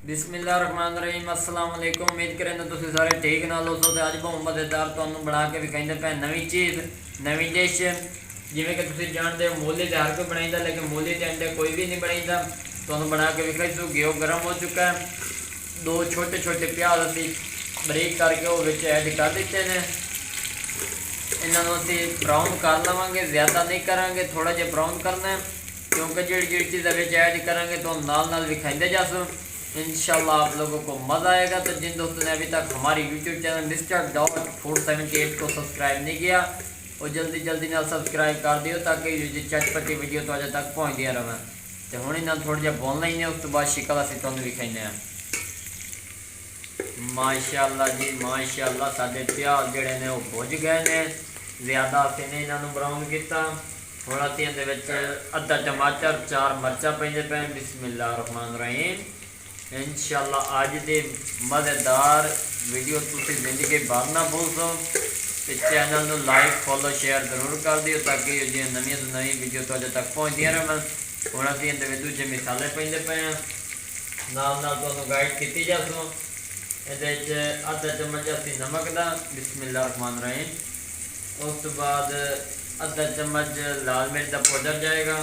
बिस्मिल्लाहिर्रहमानिर्रहीम अस्सलाम वालेकुम। उम्मीद करें तो तुम सारे ठीक नाल हो। तो अज बहुत मज़ेदार तुहानू बना के विखाइंदे पे नवी चीज़ नवी डिश। जिमें कि तुम जानते हो मूली तो हर कोई बनाईंदा, लेकिन मूली के अंडे कोई भी नहीं बनाईंदा। तुहानू बना के विखाई सो। घ्यो गर्म हो चुका है। दो छोटे छोटे प्याज असी बरीक करके वो ऐड कर दिते हैं। इन्हों असी ब्राउन कर लवेंगे, ज़्यादा नहीं करांगे, थोड़ा जिहा ब्राउन करना है, क्योंकि जी चीज़ ऐड करांगे तो नाल विखाइंदे जासो। इंशाल्लाह आप लोगों को मज़ा आएगा। तो जिन दोस्तों ने अभी तक हमारी यूट्यूब चैनल Mr.478 को सब्सक्राइब नहीं किया, वो जल्दी जल्दी ना सब्सक्राइब कर दियो, ताकि ये चटपटी वीडियो तो अजे तक पहुँचदियाँ रहें। तो हुण इन्हां थोड़ा जिहा बोल लेंगे, उस तो बाद शिकल असीं तुहानूं विखाइने। माशाअल्लाह जी माशाअल्लाह, साडे प्याज जिहड़े ने वो भुज गए ने, ज़्यादा असीं नहीं इन्हां नूं ब्राउन कीता। हुण असीं इहदे विच अद्धा टमाटर, 4 मिर्चां पैंदे पे। बिस्मिल्लाहिर्रहमानिर्रहीम। इंशाअल्लाह अज दे मज़ेदार वीडियो तुसीं जिंदगी भर ना भूलो। तो चैनल को लाइक फॉलो शेयर जरूर कर दियो, ताकि जो नवी तो नवी वीडियो तो अजे तक पहुँचदियाँ रहें। हुण असीं इहदे विच दूजे मसाले पैंदे पे हैं, नाल तुहानूं गाइड कीती जासो। इहदे विच आधा चम्मच असीं नमक दा, बिस्मिल्लाहिर्रहमानिर्रहीम। उस तो बाद आधा चम्मच लाल मिर्च का पाउडर जाएगा,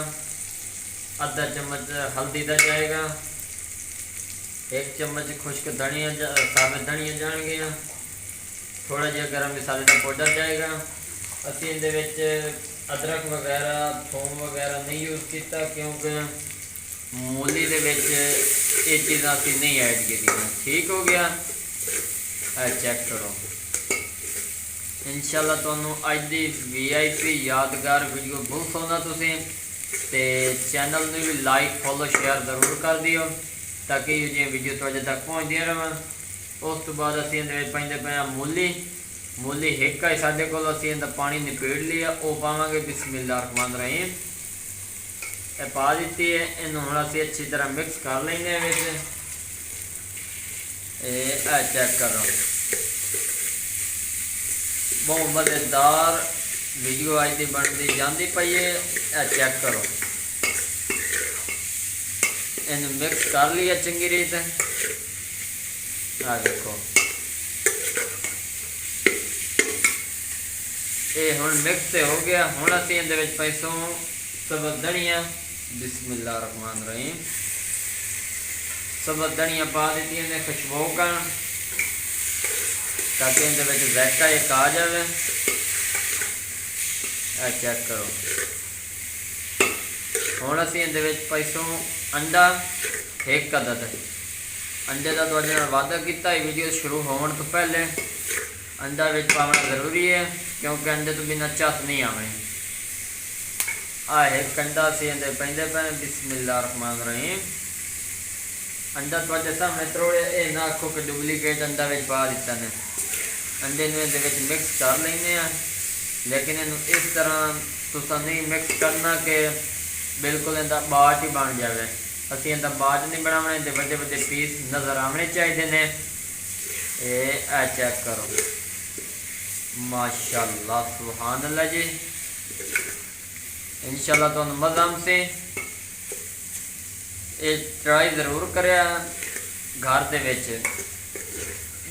आधा चम्मच हल्दी का जाएगा, 1 चम्मच खुश्क धनिया साबित धनिया जाएगा, थोड़ा जिहा गर्म मसाले का पाउडर जाएगा। असीं इहदे विच अदरक वगैरह थोम वगैरह नहीं यूज़ किया, क्योंकि मूली दे विच ये चीज़ां असीं नहीं ऐड कीतियां। ठीक हो गया, चेक करो। इंशाअल्लाह तुहानूं अज दी VIP यादगार वीडियो बहुत सोना तुसीं ते चैनल में भी लाइक फॉलो शेयर जरूर कर दियो, ताकि ये वीडियो तो अजे तक पहुँचदियाँ रहें। उस तो बाद असीं इहदे विच पैंदे पे मूली हिक है साडे कोल, असीं इहदा पानी निपेड़ लिया, वो पावांगे। बिस्मिल्लाहिर्रहमानिर्रहीम। ये पा दी है, इन्हूं हुण असीं अच्छी तरह मिक्स कर लेंगे विच। चेक करो, बहुत मज़ेदार वीडियो अज की बनती जाती पई है। चेक करो, इन मिक्स कर लिया चंगी रीत। आ देखो, ये हुण मिक्स हो गया। हुण असीं इहदे विच पैसों सबक धनिया, बिस्मिल्लाहिर्रहमानिर्रहीम। सबक धनिया पा दी ने खुशबू का, ताकि इहदे विच जायका एक आ जाए। चेक करो, हुण असीं इहदे विच पैसों अंडा 1 अदद। अंडे का तुहाडे नाल वादा किया वीडियो शुरू होने तो पहले, अंडा विच पाना जरूरी है, क्योंकि अंडे तो बिना झस नहीं आने। एक अंडा असीं इहदे पैंदे पे। बिस्मिल्लाहिर्रहमानिर्रहीम। अंडा तुहाडे सामने तरोड़े, ये ना आखो कि डुप्लीकेट अंडा विच पा दिता ने। अंडे नूं इहदे विच मिक्स कर लैंदे आ, लेकिन इनू इस तरह तुसां नहीं मिक्स करना कि बिल्कुल इहदा बाट ही बन जाए। असीं इहदा बाट नहीं बनाना, इहदे वड्डे वड्डे पीस नज़र आने चाहिए ने। चेक करो, माशाअल्लाह सुभान अल्लाह जी। इंशाअल्लाह तुहानूं मज़ा आसे। ये ट्राई ज़रूर करिया घर दे विच,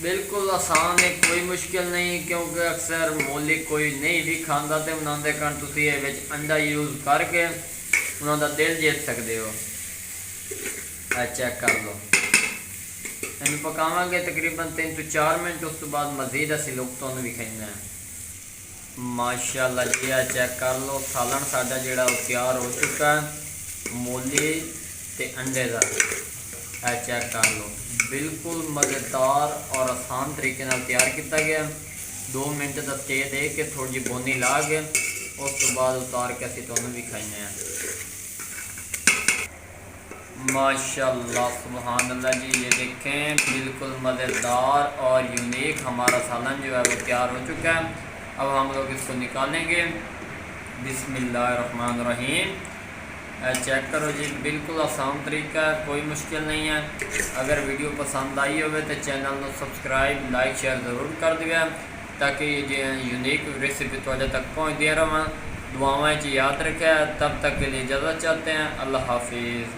बिल्कुल आसान है, कोई मुश्किल नहीं। क्योंकि अक्सर मूली कोई नहीं भी खाता, तो उन्होंने कारण तुसीं इह विच अंडा यूज़ करके उन्होंने दिल जीत सकते हो। चेक कर लो, इन पकावांगे तकरीबन 3 to 4 मिनट। उस तो बाद मज़ीद असीं लुक तुहानूं विखाइंदे हैं। माशाअल्लाह जी, चेक कर लो, सालन साडा जिहड़ा तैयार हो चुका है मूली ते अंडे का। चेक कर लो, बिल्कुल मज़ेदार और आसान तरीके नाल तैयार किया गया। 2 मिनट का स्टे दे के थोड़ी जी बोनी ला के उस तो बाद उतार के असीं तुहानूं विखाइंदे हैं। माशाअल्लाह सुभान अल्लाह जी, ये देखें, बिल्कुल मज़ेदार और यूनिक हमारा सालन जो है वो तैयार हो चुका है। अब हम लोग इसको निकालेंगे। बिस्मिल्लाहिर्रहमानिर्रहीम। चेक करो जी, बिल्कुल आसान तरीका है, कोई मुश्किल नहीं है। अगर वीडियो पसंद आई हो तो चैनल को सब्सक्राइब लाइक शेयर ज़रूर कर दिया, ताकि ये यूनिक रेसिपी तुहाडे तक पहुँचदियाँ रहें। दुआवां याद रखें। तब तक के लिए इजाज़त चाहते हैं। अल्लाह हाफिज़।